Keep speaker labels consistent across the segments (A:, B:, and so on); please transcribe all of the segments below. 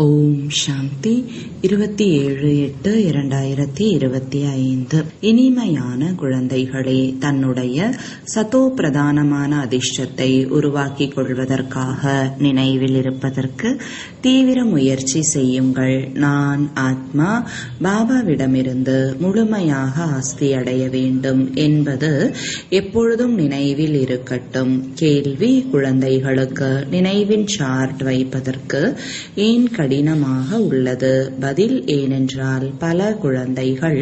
A: ஓம் சாந்தி 27/8/2025. இனிமையான குழந்தைகளே, தன்னுடைய சதோ பிரதானமான அதிர்ஷ்டத்தை உருவாக்கிக் கொள்வதற்காக நினைவில் இருப்பதற்கு தீவிர முயற்சி செய்யுங்கள். நான் ஆத்மா பாபாவிடமிருந்து முழுமையாக ஆஸ்தி அடைய வேண்டும் என்பது எப்பொழுதும் நினைவில் இருக்கட்டும். கேள்வி: குழந்தைகளுக்கு நினைவின் சார்ட் வைப்பதற்கு ஏன் கடினமாக உள்ளது? பதில்: ஏனென்றால் பல குழந்தைகள்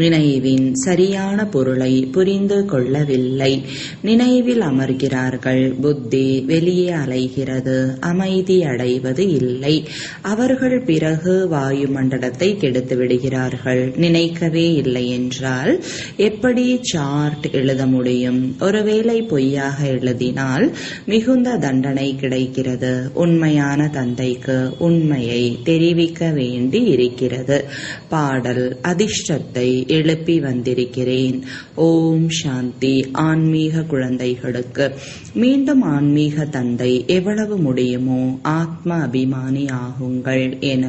A: நினைவின் சரியான பொருளை புரிந்து கொள்ளவில்லை. நினைவில் அமர்கிறார்கள், புத்தி வெளியே அலைகிறது, அமைதி அடைவது இல்லை. அவர்கள் பிறகு வாயுமண்டலத்தை கெடுத்து விடுகிறார்கள். நினைக்கவே இல்லை என்றால் எப்படி சார்ட் எழுத முடியும்? ஒருவேளை பொய்யாக எழுதினால் மிகுந்த தண்டனை கிடைக்கிறது. உண்மையான தந்தைக்கு உண்மையை தெரிவிக்க வேண்டி இருக்கிறது. பாடல்: அதிர்ஷ்டத்தை எழுப்பி வந்திருக்கிறேன். ஓம் சாந்தி. ஆன்மீக குழந்தைகளுக்கு மீண்டும் ஆன்மீக தந்தை எவ்வளவு முடியுமோ ஆத்ம அபிமானி ஆகுங்கள் என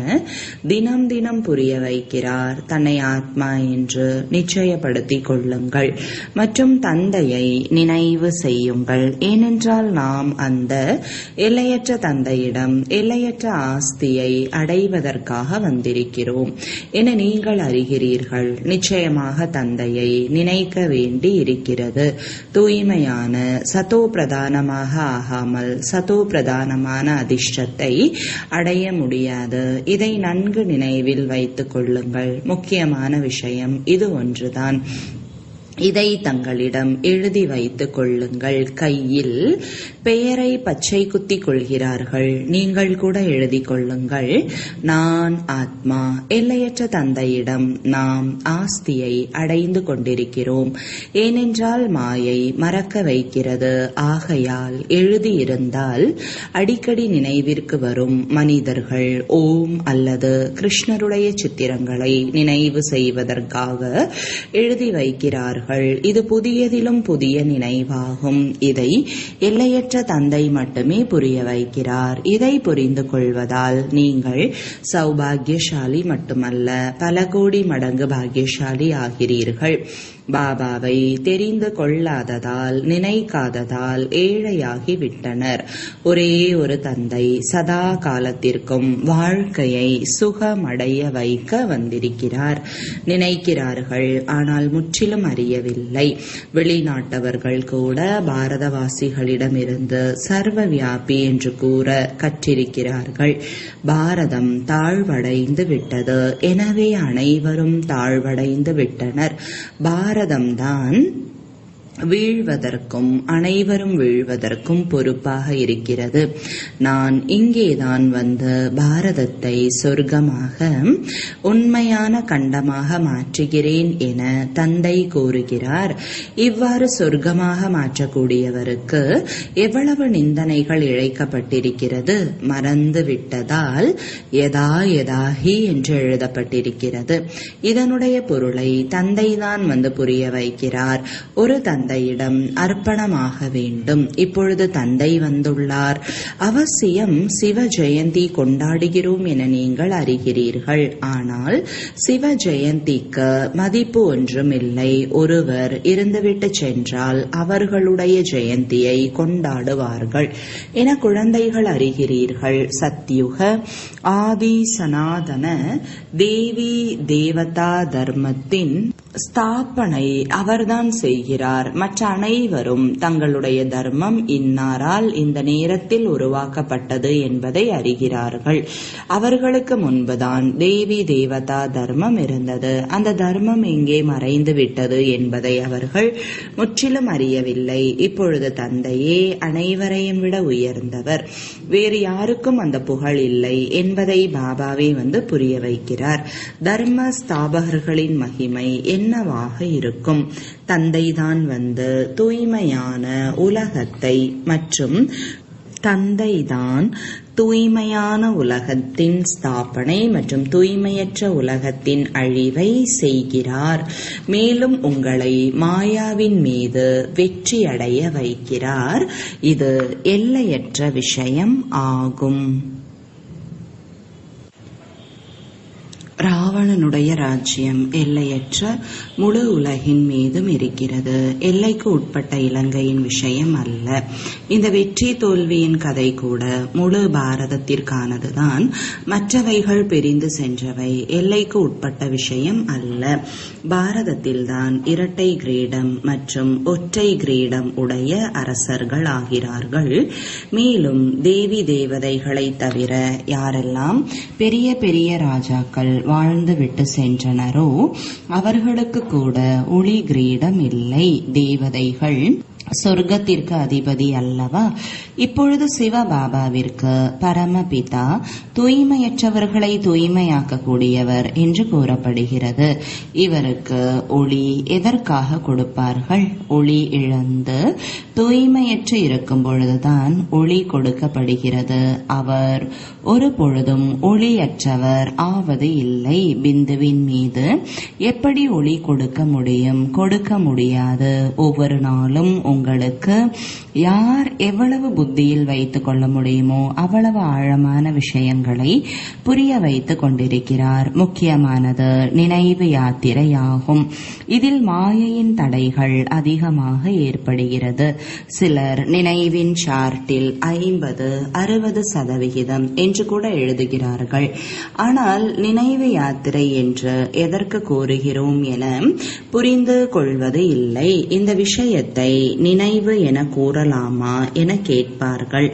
A: தினம் தினம் புரிய வைக்கிறார். தன்னை ஆத்மா என்று நிச்சயப்படுத்திக் கொள்ளுங்கள் மற்றும் தந்தையை நினைவு செய்யுங்கள். ஏனென்றால் நாம் அந்த எல்லையற்ற தந்தையிடம் எல்லையற்ற ஆஸ்தியை அடைவதற்காக வந்திருக்கிறோம் என நீங்கள் அறிகிறீர்கள். நிச்சயமாக தந்தையை நினைக்க வேண்டி இருக்கிறது. தூய்மையான சதோ பிரதானமாக ஆகாமல் சதோ பிரதானமான அதிர்ஷ்டத்தை அடைய முடியாது. இதை நன்கு நினைவில் வைத்துக் கொள்ளுங்கள். முக்கியமான விஷயம் இது ஒன்றுதான். இதை தங்களிடம் எழுதி வைத்துக் கொள்ளுங்கள். கையில் பெயரை பச்சை குத்தி கொள்கிறார்கள். நீங்கள் கூட எழுதி கொள்ளுங்கள். நான் ஆத்மா. எல்லையற்ற தந்தையிடம் நாம் ஆஸ்தியை அடைந்து கொண்டிருக்கிறோம். ஏனென்றால் மாயை மறக்க வைக்கிறது. ஆகையால் எழுதியிருந்தால் அடிக்கடி நினைவிற்கு வரும் மனிதர்கள் ஓம் அல்லது கிருஷ்ணருடைய சித்திரங்களை நினைவு செய்வதற்காக எழுதி வைக்கிறார்கள். இது புதியதிலும் புதிய நினைவாகும். இதை எல்லையற்ற தந்தை மட்டுமே புரிய வைக்கிறார். இதை புரிந்து கொள்வதால் நீங்கள் சௌபாகியசாலி மட்டுமல்ல, பல கோடி மடங்கு பாக்கியசாலி ஆகிறீர்கள். பாபாவை தெரிந்து கொள்ளாததால் நினைக்காததால் ஏழையாகி விட்டனர். ஒரே ஒரு தந்தை சதா காலத்திற்கும் வாழ்க்கையை சுகமடைய வைக்க வந்திருக்கிறார். நினைக்கிறார்கள், ஆனால் முற்றிலும் அறியவில்லை. வெளிநாட்டவர்கள் கூட பாரதவாசிகளிடமிருந்து சர்வ வியாபி என்று கூற கற்றிருக்கிறார்கள். பாரதம் தாழ்வடைந்து விட்டது, எனவே அனைவரும் தாழ்வடைந்து விட்டனர். பாரதம்தான் வீழ்வதற்கும் அனைவரும் வீழ்வதற்கும் பொறுப்பாக இருக்கிறது. நான் இங்கேதான் வந்து பாரதத்தை சொர்க்கமாக உண்மையான கண்டமாக மாற்றுகிறேன் என தந்தை கூறுகிறார். இவ்வாறு சொர்க்கமாக மாற்றக்கூடியவருக்கு எவ்வளவு நிந்தனைகள் இழைக்கப்பட்டிருக்கிறது. மறந்து விட்டதால் யதா யதாஹி என்று எழுதப்பட்டிருக்கிறது. இதனுடைய பொருளை தந்தைதான் வந்து புரிய வைக்கிறார். ஒரு தந்தையிடம் அர்ப்பணமாக வேண்டும். இப்பொழுது தந்தை வந்துள்ளார். அவசியம் சிவ ஜெயந்தி கொண்டாடுகிறோம் என நீங்கள் அறிகிறீர்கள். ஆனால் சிவ ஜெயந்திக்கு மதிப்பு ஒன்றும் இல்லை. ஒருவர் இருந்துவிட்டு சென்றால் அவர்களுடைய ஜெயந்தியை கொண்டாடுவார்கள் என குழந்தைகள் அறிகிறீர்கள். சத்யுக ஆதி சனாதன தேவி தேவதா தர்மத்தின் ஸ்தாபனை அவர்தான் செய்கிறார். மற்ற அனைவரும் தங்களுடைய தர்மம் இன்னாரால் இந்த நேரத்தில் உருவாக்கப்பட்டது என்பதை அறிகிறார்கள். அவர்களுக்கு முன்புதான் தேவி தேவதா தர்மம் இருந்தது. அந்த தர்மம் எங்கே மறைந்து விட்டது என்பதை அவர்கள் முற்றிலும் அறியவில்லை. இப்பொழுது தந்தையே அனைவரையும் விட உயர்ந்தவர், வேறு யாருக்கும் அந்த புகழ் இல்லை என்பதை பாபாவே வந்து புரிய வைக்கிறார். தர்ம ஸ்தாபகர்களின் மகிமை என்னவாக இருக்கும்? தந்தைதான் வந்து தூய்மையான உலகத்தை மற்றும் தந்தைதான் தூய்மையான உலகத்தின் ஸ்தாபனை மற்றும் தூய்மையற்ற உலகத்தின் அழிவை செய்கிறார். மேலும் உங்களை மாயாவின் மீது வெற்றியடைய வைக்கிறார். இது எல்லையற்ற விஷயம் ஆகும். ராவணனுடைய ராஜ்யம் எல்லையற்ற முழு உலகின் மீதும் இருக்கிறது. எல்லைக்கு உட்பட்ட இலங்கையின் விஷயம் அல்ல. இந்த வெற்றி தோல்வியின் கதை கூட முழு பாரதத்திற்கானதுதான். மற்றவைகள் பிரிந்து சென்றவை எல்லைக்கு உட்பட்ட விஷயம் அல்ல. பாரதத்தில்தான் இரட்டை கிரீடம் மற்றும் ஒற்றை கிரீடம் உடைய அரசர்கள் ஆகிறார்கள். மேலும் தேவி தேவதைகளை தவிர யாரெல்லாம் பெரிய பெரிய ராஜாக்கள் வாழ்ந்து விட்டு சென்றனரோ அவர்களுக்கு கூட ஒளி கிரீடம் இல்லை. தேவதைகள் சொர்க்கத்திற்கு அதிபதி அல்லவா? இப்பொழுது சிவபாபாவிற்கு பரமபிதா தூய்மையற்றவர்களை தூய்மையாக்கக்கூடியவர் என்று கூறப்படுகிறது. இவருக்கு ஒளி எதற்காக கொடுப்பார்கள்? ஒளி இழந்து தூய்மையற்று இருக்கும் பொழுதுதான் ஒளி கொடுக்கப்படுகிறது. அவர் ஒரு பொழுதும் ஒளியற்றவர் ஆவது இல்லை. பிந்துவின் மீது எப்படி ஒளி கொடுக்க முடியும்? கொடுக்க முடியாது. ஒவ்வொரு நாளும் உங்களுக்கு யார் எவ்வளவு புத்தியில் வைத்துக் கொள்ள முடியுமோ அவ்வளவு ஆழமான விஷயங்களை புரிய வைத்துக் கொண்டிருக்கிறார். முக்கியமானது நினைவு யாத்திரையாகும். இதில் மாயையின் தடைகள் அதிகமாக ஏற்படுகிறது. சிலர் நினைவின் சார்ட்டில் 50-60% என்று கூட எழுதுகிறார்கள். ஆனால் நினைவு யாத்திரை என்று எதற்கு கூறுகிறோம் என புரிந்து கொள்வது இல்லை. இந்த விஷயத்தை நினைவு என கூறலாமா என கேட்பார்கள்.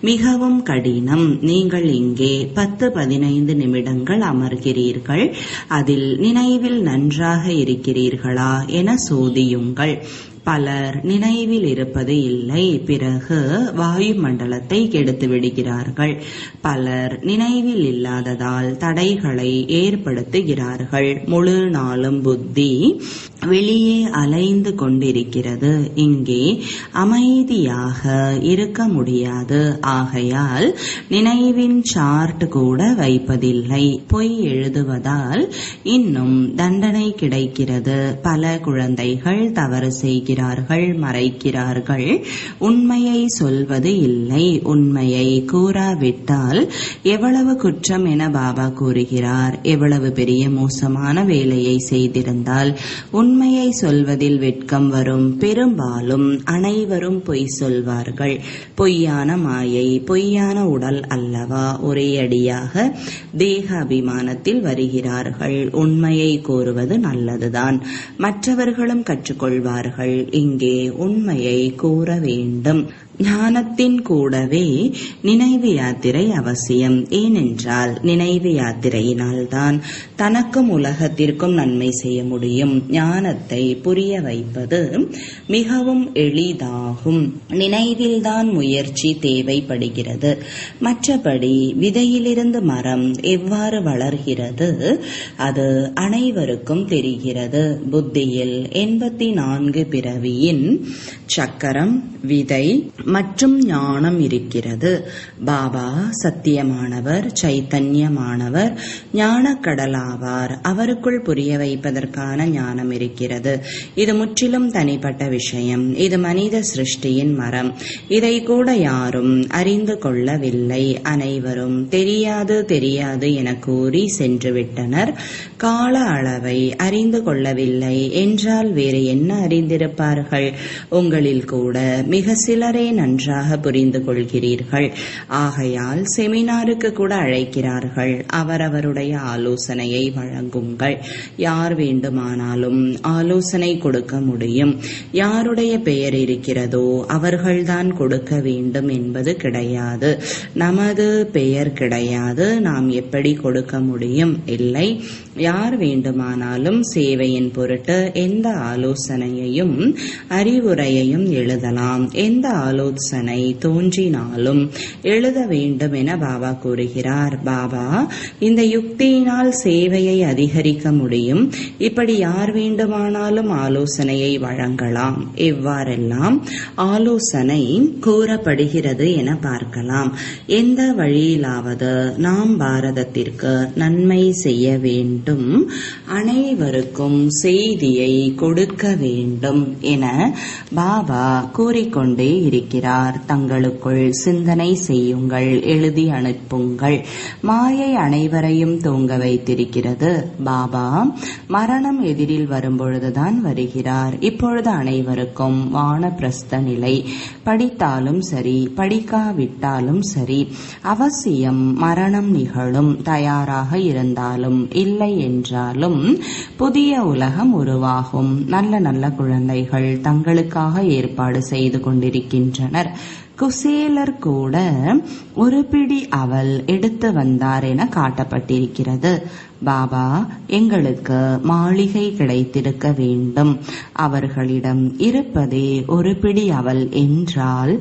A: மிகவும் கடினம். நீங்கள் இங்கே 10-15 நிமிடங்கள் அமர்கிறீர்கள். அதில் நினைவில் நன்றாக இருக்கிறீர்களா என சோதியுங்கள். பலர் நினைவில் இருப்பது இல்லை. பிறகு வாயு மண்டலத்தை கெடுத்து விடுகிறார்கள். பலர் நினைவில் இல்லாததால் தடைகளை ஏற்படுத்துகிறார்கள். முழு நாளும் புத்தி வெளியே அலைந்து கொண்டிருக்கிறது. இங்கே அமைதியாக இருக்க முடியாது. ஆகையால் நினைவின் சார்ட் கூட வைப்பதில்லை. பொய் எழுதுவதால் இன்னும் தண்டனை கிடைக்கிறது. பல குழந்தைகள் தவறு செய்கிறார்கள், மறைக்கிறார்கள். உண்மையை சொல்வது இல்லை. உண்மையை கூறாவிட்டால் எவ்வளவு குற்றம் என பாபா கூறுகிறார். எவ்வளவு பெரிய மோசமான வேலையை செய்திருந்தால் உண்மையை சொல்வதில் வெட்கம் வரும். பெரும்பாலும் அனைவரும் பொய் சொல்வார்கள். பொய்யான மாயை, பொய்யான உடல் அல்லவா? ஒரே அடியாக தேக அபிமானத்தில் வருகிறார்கள். உண்மையை கூறுவது நல்லதுதான். மற்றவர்களும் கற்றுக்கொள்வார்கள். இங்கே உண்மையை கூற வேண்டும். ஞானத்தின் கூடவே நினைவு யாத்திரை அவசியம். ஏனென்றால் நினைவு யாத்திரையினால் தான் தனக்கும் உலகத்திற்கும் நன்மை செய்ய முடியும். ஞானத்தை புரிய வைப்பது மிகவும் எளிதாகும். நினைவில்தான் முயற்சி தேவைப்படுகிறது. மற்றபடி விதையிலிருந்து மரம் எவ்வாறு வளர்கிறது அது அனைவருக்கும் தெரிகிறது. புத்தியில் 84 பிறவியின் சக்கரம், விதை மற்றும் ஞானம் இருக்கிறது. பாபா சத்தியமானவர், சைத்தன்யமானவர், ஞானக்கடலாவார். அவருக்குள் புரிய வைப்பதற்கான ஞானம் இருக்கிறது. இது முற்றிலும் தனிப்பட்ட விஷயம். இது மனித சிருஷ்டியின் மரம். இதை கூட யாரும் அறிந்து கொள்ளவில்லை. அனைவரும் தெரியாது தெரியாது என கூறி சென்றுவிட்டனர். கால அளவை அறிந்து கொள்ளவில்லை என்றால் வேறு என்ன அறிந்திருப்பார்கள்? உங்களில் கூட மிக சிலரே நன்றாக புரிந்து கொள்கிறீர்கள். ஆகையால் செமினாருக்கு கூட அழைக்கிறார்கள். அவரவருடைய ஆலோசனையை வழங்குங்கள். யார் வேண்டுமானாலும் ஆலோசனை கொடுக்க முடியும். யாருடைய பெயர் இருக்கிறதோ அவர்கள்தான் கொடுக்க வேண்டும் என்பது கிடையாது. நமது பெயர் கிடையாது. நாம் எப்படி கொடுக்க முடியும்? இல்லை. யார் வேண்டுமானாலும் சேவையின் பொருட்டு எந்த ஆலோசனையையும் அறிவுரையையும் எழுதலாம். எந்த ஆலோசனை தோன்றினாலும் எழுத வேண்டும் என பாபா கூறுகிறார். பாபா இந்த யுக்தியினால் சேவையை அதிகரிக்க முடியும். இப்படி யார் வேண்டுமானாலும் ஆலோசனையை வழங்கலாம். எவ்வாறெல்லாம் ஆலோசனை கூறப்படுகிறது என பார்க்கலாம். எந்த வழியிலாவது நாம் பாரதத்திற்கு நன்மை செய்ய வேண்டும், அனைவருக்கும் செய்தியை கொடுக்க வேண்டும் என பாபா கூறிக்கொண்டே இருக்கிறார். கொண்டிருக்கிறார். தங்களுக்குள் சிந்தனை செய்யுங்கள், எழுதி அனுப்புங்கள். மாயை அனைவரையும் தூங்க வைத்திருக்கிறது. பாபா மரணம் எதிரில் வரும்பொழுதுதான் வருகிறார். இப்பொழுது அனைவருக்கும் வானப்பிரஸ்த நிலை. படித்தாலும் சரி, படிக்காவிட்டாலும் சரி, அவசியம் மரணம் நிகழும். தயாராக இருந்தாலும் இல்லை என்றாலும் புதிய உலகம் உருவாகும். நல்ல நல்ல குழந்தைகள் தங்களுக்காக ஏற்பாடு செய்து கொண்டிருக்கின்றனர். குசேலர் கூட ஒரு பிடி அவல் எடுத்து வந்தார் என காட்டப்பட்டிருக்கிறது. பாபா எங்களுக்கு மாளிகை கிடைத்திருக்க வேண்டும். அவர்களிடம் இருப்பதே ஒரு பிடி அவல் என்றால்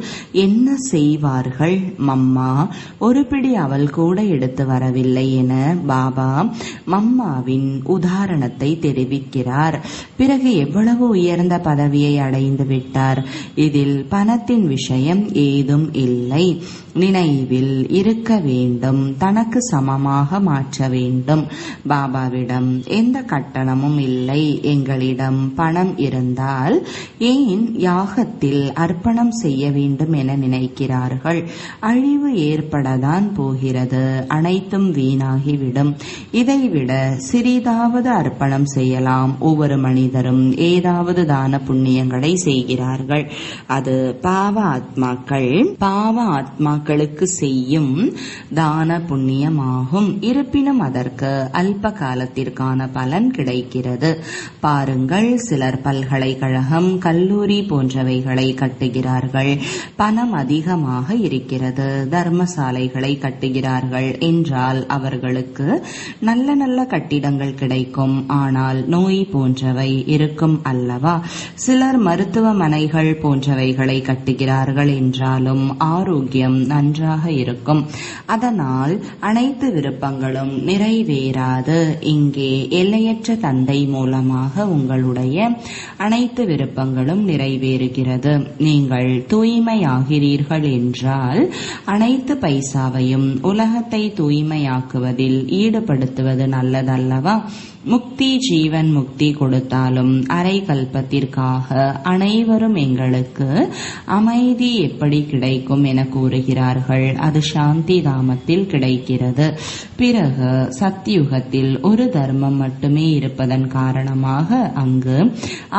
A: என்ன செய்வார்கள்? மம்மா ஒரு பிடி அவல் கூட எடுத்து வரவில்லை என பாபா மம்மாவின் உதாரணத்தை தெரிவிக்கிறார். பிறகு எவ்வளவு உயர்ந்த பதவியை அடைந்து விட்டார். இதில் பணத்தின் விஷயம் ஏதும் இல்லை. நினைவில் இருக்க வேண்டும், தனக்கு சமமாக மாற்ற வேண்டும். பாபாவிடம் எந்த கட்டணமும் இல்லை. எங்களிடம் பணம் இருந்தால் ஏன் யாகத்தில் அர்ப்பணம் செய்ய வேண்டும் என நினைக்கிறார்கள்? அழிவு ஏற்படத்தான் போகிறது. அனைத்தும் வீணாகிவிடும். இதைவிட சிறிதாவது அர்ப்பணம் செய்யலாம். ஒவ்வொரு மனிதரும் ஏதாவது தான புண்ணியங்களை செய்கிறார்கள். அது பாவ ஆத்மாக்களுக்கு செய்யும் தான புண்ணியமாகும். இருப்பினும் அதற்கு அல்ப காலத்திற்கான பலன் கிடைக்கிறது. பாருங்கள், சிலர் பல்கலைக்கழகம், கல்லூரி போன்றவைகளை கட்டுகிறார்கள். பணம் அதிகமாக இருக்கிறது. தர்மசாலைகளை கட்டுகிறார்கள் என்றால் அவர்களுக்கு நல்ல நல்ல கட்டிடங்கள் கிடைக்கும். ஆனால் நோய் போன்றவை இருக்கும் அல்லவா? சிலர் மருத்துவமனைகள் போன்றவைகளை கட்டுகிறார்கள் என்றாலும் ஆரோக்கியம் நன்றாக இருக்கும். அதனால் அனைத்து விருப்பங்களும் நிறைவேறாது. இங்கே எல்லையற்ற தந்தை மூலமாக உங்களுடைய அனைத்து விருப்பங்களும் நிறைவேறுகிறது. நீங்கள் தூய்மையாகிறீர்கள் என்றால் அனைத்து பைசாவையும் உலகத்தை தூய்மையாக்குவதில் ஈடுபடுத்துவது நல்லதல்லவா? முக்தி, ஜீவன் முக்தி கொடுத்தாலும் அரை கல்பத்திற்காக அனைவரும் எங்களுக்கு அமைதி எப்படி கிடைக்கும் என கூறுகிறார்கள். அது சாந்தி தாமத்தில் கிடைக்கிறது. பிறகு சத்யுகத்தில் ஒரு தர்மம் மட்டுமே இருப்பதன் காரணமாக அங்கு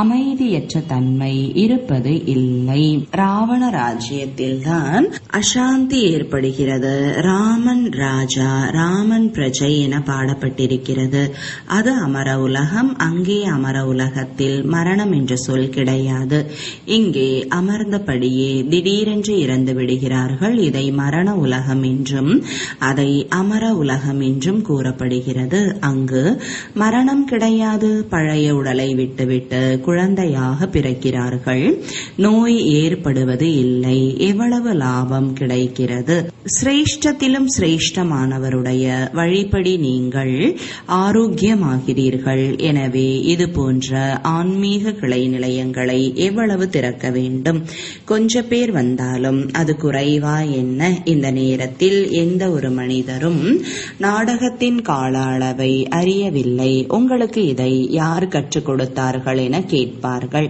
A: அமைதியற்ற தன்மை இருப்பது இல்லை. ராவண ராஜ்யத்தில்தான் அசாந்தி ஏற்படுகிறது. ராமன் ராஜா, ராமன் பிரஜை என பாடப்பட்டிருக்கிறது. அது அமர உலகம். அங்கே அமர உலகத்தில் மரணம் என்ற சொல் கிடையாது. இங்கே அமர்ந்தபடியே திடீரென்று இறந்து விடுகிறார்கள். இதை மரண உலகம் என்றும் அதை அமர உலகம் என்றும் கூறப்படுகிறது. அங்கு மரணம் கிடையாது. பழைய உடலை விட்டுவிட்டு குழந்தையாக பிறக்கிறார்கள். நோய் ஏற்படுவது இல்லை. எவ்வளவு லாபம் கிடைக்கிறது! சிரேஷ்டத்திலும் சிரேஷ்டமானவருடைய வழிபடி நீங்கள் ஆரோக்கியமாகிறீர்கள். எனவே இது போன்ற ஆன்மீக கிளை நிலையங்களை எவ்வளவு திறக்க வேண்டும்? கொஞ்ச பேர் வந்தாலும் அது குறைவா என்ன? இந்த நேரத்தில் எந்த ஒரு மனிதரும் நாடகத்தின் கால அளவை அறியவில்லை. உங்களுக்கு இதை யார் கற்றுக் கொடுத்தார்கள் என கேட்பார்கள்.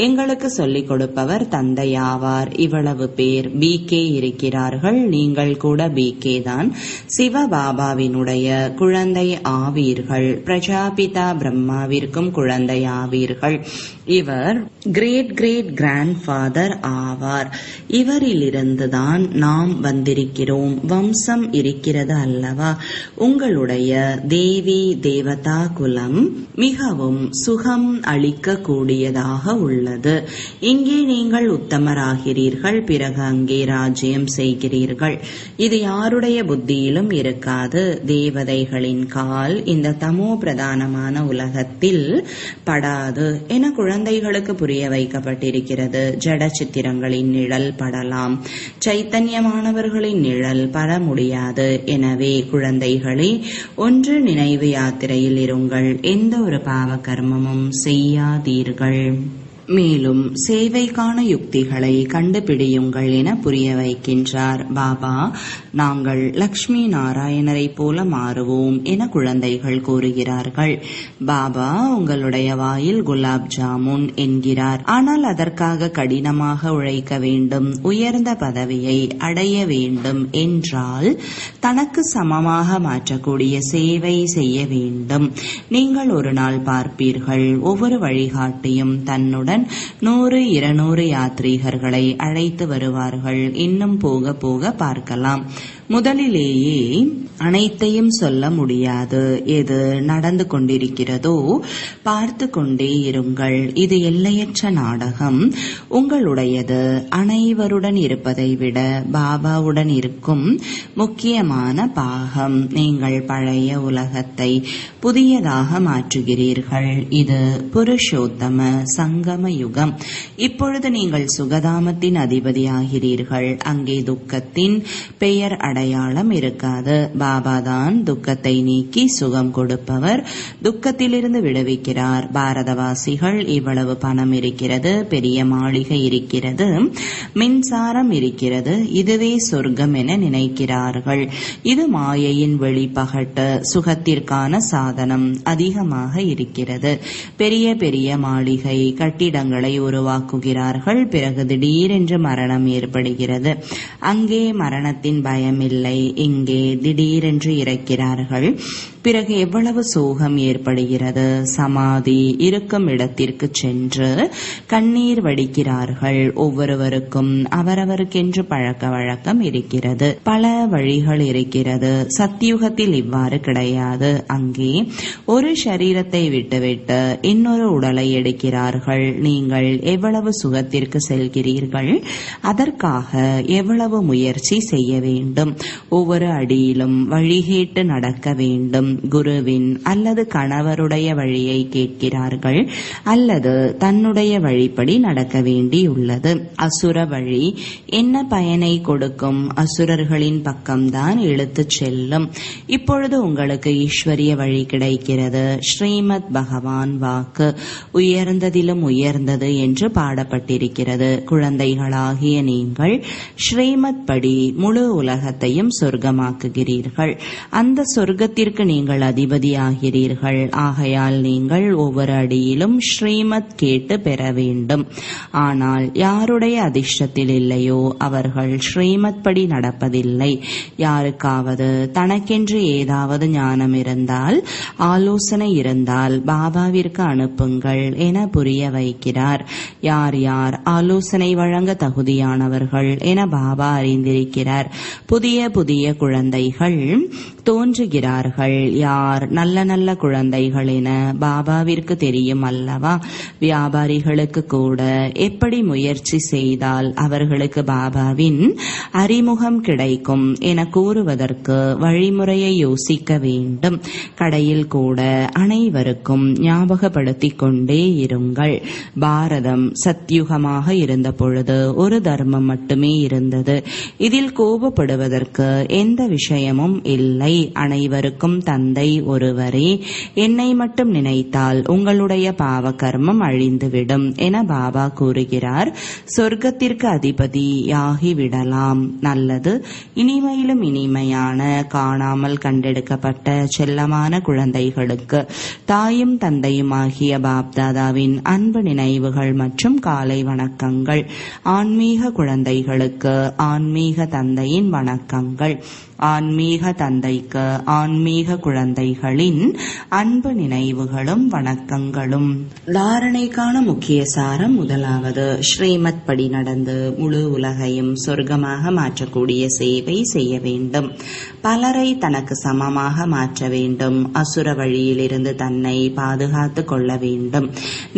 A: எங்களுக்கு சொல்லிக் கொடுப்பவர் தந்தையாவார். இவ்வளவு பேர் பிகே இருக்கிறார்கள். நீங்கள் கூட பிகே தான். சிவபாபாவினுடைய குழந்தை ஆவீர்கள். பிரஜாபிதா பிரம்மாவிற்கும் குழந்தை ஆவீர்கள். இவர் கிரேட் கிரேட் கிராண்ட் ஃபாதர் ஆவார். இவரிலிருந்துதான் நாம் வந்திருக்கிறோம். வம்சம் இருக்கிறது அல்லவா? உங்களுடைய தேவி தேவதா குலம் மிகவும் சுகம் அளிக்க கூடியதாக உள்ளது. இங்கே நீங்கள் உத்தமராகிறீர்கள். பிறகு அங்கே ராஜ்யம் செய்கிறீர்கள். இது யாருடைய புத்தியிலும் இருக்காது. தேவதைகளின் கால் இந்த தமோ பிரதானமான உலகத்தில் படாது என குழந்தைகளுக்கு புரிய வைக்கப்பட்டிருக்கிறது. ஜட சித்திரங்களின் நிழல் படலாம், சைத்தன்யமானவர்களின் நிழல் பட முடியாது. எனவே குழந்தைகளே, ஒன்று நினைவு யாத்திரையில் இருங்கள். எந்த ஒரு பாவ கர்மமும் செய்யாதீர்கள். மேலும் சேவைக்கான யுக்திகளை கண்டுபிடியுங்கள் என புரிய வைக்கின்றார். பாபா, நாங்கள் லக்ஷ்மி நாராயணரை போல மாறுவோம் என குழந்தைகள் கூறுகிறார்கள். பாபா உங்களுடைய வாயில் குலாப் ஜாமுன் என்கிறார். ஆனால் அதற்காக கடினமாக உழைக்க வேண்டும், உயர்ந்த பதவியை அடைய வேண்டும் என்றால் தனக்கு சமமாக மாற்றக்கூடிய சேவை செய்ய வேண்டும். நீங்கள் ஒரு நாள் பார்ப்பீர்கள், ஒவ்வொரு வழிகாட்டியும் தன்னுடன் 100-200 யாத்ரீகர்களை அழைத்து வருவார்கள். இன்னும் போக போக பார்க்கலாம். முதலிலேயே அனைத்தையும் சொல்ல முடியாது. எது நடந்து கொண்டிருக்கிறதோ பார்த்து கொண்டே இருங்கள். இது எல்லையற்ற நாடகம். உங்களுடையது அனைவருடன் இருப்பதை விட பாபாவுடன் இருக்கும் முக்கியமான பாகம். நீங்கள் பழைய உலகத்தை புதியதாக மாற்றுகிறீர்கள். இது புருஷோத்தம சங்கம யுகம். இப்பொழுது நீங்கள் சுகதாமத்தின் அதிபதியாகிறீர்கள். அங்கே துக்கத்தின் பெயர் அடையாளம் இருக்காது. பாபாதான் துக்கத்தை நீக்கி சுகம் கொடுப்பவர், துக்கத்திலிருந்து விடுவிக்கிறார். பாரதவாசிகள் இவ்வளவு பணம் இருக்கிறது, பெரிய மாளிகை இருக்கிறது, மின்சாரம் இருக்கிறது, இதுவே சொர்க்கம் என நினைக்கிறார்கள். இது மாயையின் வெளிப்பகட்டு. சுகத்திற்கான சாதனம் அதிகமாக இருக்கிறது. பெரிய பெரிய மாளிகை கட்டிடங்களை உருவாக்குகிறார்கள். பிறகு திடீரென்று மரணம் ஏற்படுகிறது. அங்கே மரணத்தின் பயம் இல்லை. இங்கே திடீரென்று இறக்கிறார்கள். பிறகு எவ்வளவு சோகம் ஏற்படுகிறது. சமாதி இருக்கும் இடத்திற்கு சென்று கண்ணீர் வடிக்கிறார்கள். ஒவ்வொருவருக்கும் அவரவருக்கென்று பழக்க வழக்கம் இருக்கிறது. பல வழிகள் இருக்கிறது. சத்தியுகத்தில் இவ்வாறு கிடையாது. அங்கே ஒரு சரீரத்தை விட்டுவிட்டு இன்னொரு உடலை எடுக்கிறார்கள். நீங்கள் எவ்வளவு சுகத்திற்கு செல்கிறீர்கள், அதற்காக எவ்வளவு முயற்சி செய்ய வேண்டும். ஒவ்வொரு அடியிலும் வழிகேட்டு நடக்க வேண்டும். குருவின் அல்லது கணவருடைய வழியை கேட்கிறார்கள், அல்லது தன்னுடைய வழிப்படி நடக்க வேண்டியுள்ளது. அசுர வழி என்ன பயனை கொடுக்கும்? அசுரர்களின் பக்கம்தான் இழுத்துச் செல்லும். இப்பொழுது உங்களுக்கு ஈஸ்வரிய வழி கிடைக்கிறது. ஸ்ரீமத் பகவான் வாக்கு உயர்ந்ததிலும் உயர்ந்தது என்று பாடப்பட்டிருக்கிறது. குழந்தைகளாகிய நீங்கள் ஸ்ரீமத் படி முழு உலகத்தையும் சொர்க்கமாக்குகிறீர்கள். அந்த சொர்க்கத்திற்கு நீங்கள் அதிபதியாகிறீர்கள். ஆகையால் நீங்கள் ஒவ்வொரு அடியிலும் ஸ்ரீமத் கேட்டு பெற வேண்டும். ஆனால் யாருடைய அதிர்ஷ்டத்தில் இல்லையோ அவர்கள் ஸ்ரீமத் படி நடப்பதில்லை. யாருக்காவது தனக்கென்று ஏதாவது ஞானம் இருந்தால், ஆலோசனை இருந்தால் பாபாவிற்கு அனுப்புங்கள் என புரிய வைக்கிறார். யார் யார் ஆலோசனை வழங்க தகுதியானவர்கள் என பாபா அறிந்திருக்கிறார். புதிய புதிய குழந்தைகள் தோன்றுகிறார்கள். யார் நல்ல நல்ல குழந்தைகள் என பாபாவிற்கு தெரியும் அல்லவா? வியாபாரிகளுக்கு கூட எப்படி முயற்சி செய்தால் அவர்களுக்கு பாபாவின் அறிமுகம் கிடைக்கும் என கூறுவதற்கு வழிமுறையை யோசிக்க வேண்டும். கடையில் கூட அனைவருக்கும் ஞாபகப்படுத்திக் கொண்டே இருங்கள். பாரதம் சத்யுகமாக இருந்த பொழுது ஒரு தர்மம் மட்டுமே இருந்தது. இதில் கோபப்படுவதற்கு எந்த விஷயமும் இல்லை. அனைவருக்கும் தந்தை ஒருவரே. என்னை மட்டும் நினைத்தால் உங்களுடைய பாவ கர்மம் அழிந்துவிடும் என பாபா கூறுகிறார். சொர்க்கத்திற்கு அதிபதியாகி விடலாம். நல்லது. இனிமையிலும் இனிமையான காணாமல் கண்டெடுக்கப்பட்ட செல்லமான குழந்தைகளுக்கு தாயும் தந்தையுமாகிய பாப்தாதாவின் அன்பு நினைவுகள் மற்றும் காலை வணக்கங்கள். ஆன்மீக குழந்தைகளுக்கு ஆன்மீக தந்தையின் வணக்கங்கள். ஆன்மீக தந்தைக்கு ஆன்மீக குழந்தைகளின் அன்பு நினைவுகளும் வணக்கங்களும். தாரணைக்கான முக்கிய சாரம். முதலாவது, ஸ்ரீமத் படி நடந்து முழு உலகையும் சொர்க்கமாக மாற்றக்கூடிய சேவை செய்ய வேண்டும். பலரை தனக்கு சமமாக மாற்ற வேண்டும். அசுர வழியிலிருந்து தன்னை பாதுகாத்து கொள்ள வேண்டும்.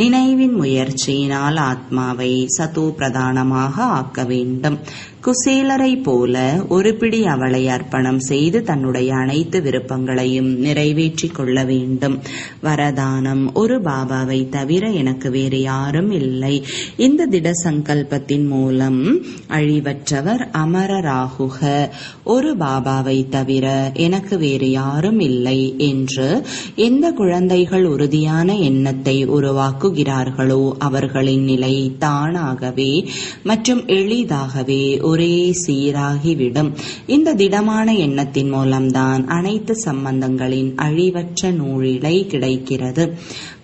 A: நினைவின் முயற்சியினால் ஆத்மாவை சதோ பிரதானமாக ஆக்க வேண்டும். குசேலரை போல ஒரு பிடி அவளை அர்ப்பணம் செய்து தன்னுடைய அனைத்து விருப்பங்களையும் நிறைவேற்றிக் கொள்ள வேண்டும். வரதானம்: ஒரு பாபாவை தவிர எனக்கு வேறு யாரும் இல்லை. இந்த திட சங்கல்பத்தின் மூலம் அழிவற்றவர் அமரராகுக. ஒரு பாபாவை தவிர எனக்கு வேறு யாரும் இல்லை என்று எந்த குழந்தைகள் உறுதியான எண்ணத்தை உருவாக்குகிறார்களோ அவர்களின் நிலை தானாகவே மற்றும் எளிதாகவே ஒரே சீராகிவிடும். இந்த திடமான எண்ணத்தின் மூலம்தான் அனைத்து சம்பந்தங்களின் அழிவற்ற நூலிழை கிடைக்கிறது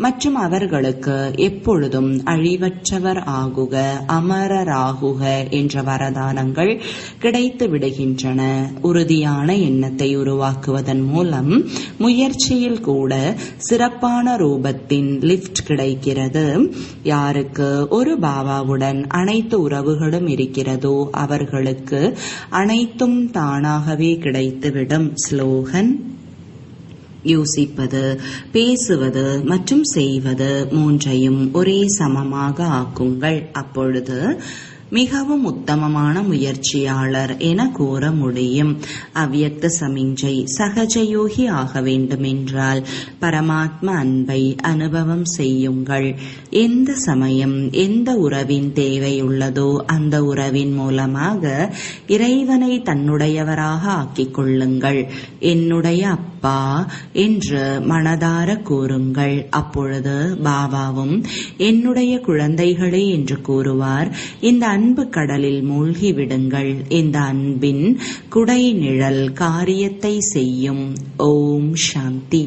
A: மற்றும் அவர்களுக்கு எப்பொழுதும் அழிவற்றவர் ஆகுக, அமரராகுக என்ற வரதானங்கள் கிடைத்து விடுகின்றன. உறுதியான எண்ணத்தை உருவாக்குவதன் மூலம் முயற்சியில் கூட சிறப்பான ரூபத்தின் லிஃப்ட் கிடைக்கிறது. யாருக்கு ஒரு பாபாவுடன் அனைத்து உறவுகளும் இருக்கிறதோ அவர்களுக்கு அனைத்தும் தானாகவே கிடைத்துவிடும். ஸ்லோகன்: யோசிப்பது, பேசுவது மற்றும் செய்வது மூன்றையும் ஒரே சமமாக ஆக்குங்கள். அப்பொழுது மிகவும் உத்தமமான முயற்சியாளர் என கூற முடியும். அவ்யக்த சமிஞ்சை: சகஜயோகி ஆக வேண்டுமென்றால் பரமாத்ம அன்பை அனுபவம் செய்யுங்கள். எந்த சமயம் எந்த உறவின் தேவை உள்ளதோ அந்த உறவின் மூலமாக இறைவனை தன்னுடையவராக ஆக்கிக் கொள்ளுங்கள். என்னுடைய அப்பா என்று மனதார கூறுங்கள். அப்பொழுது பாபாவும் என்னுடைய குழந்தைகளே என்று கூறுவார். இந்த அன்பு கடலில் மூழ்கி விடுங்கள். இந்த அன்பின் குடை நிழல் காரியத்தை செய்யும். ஓம் சாந்தி.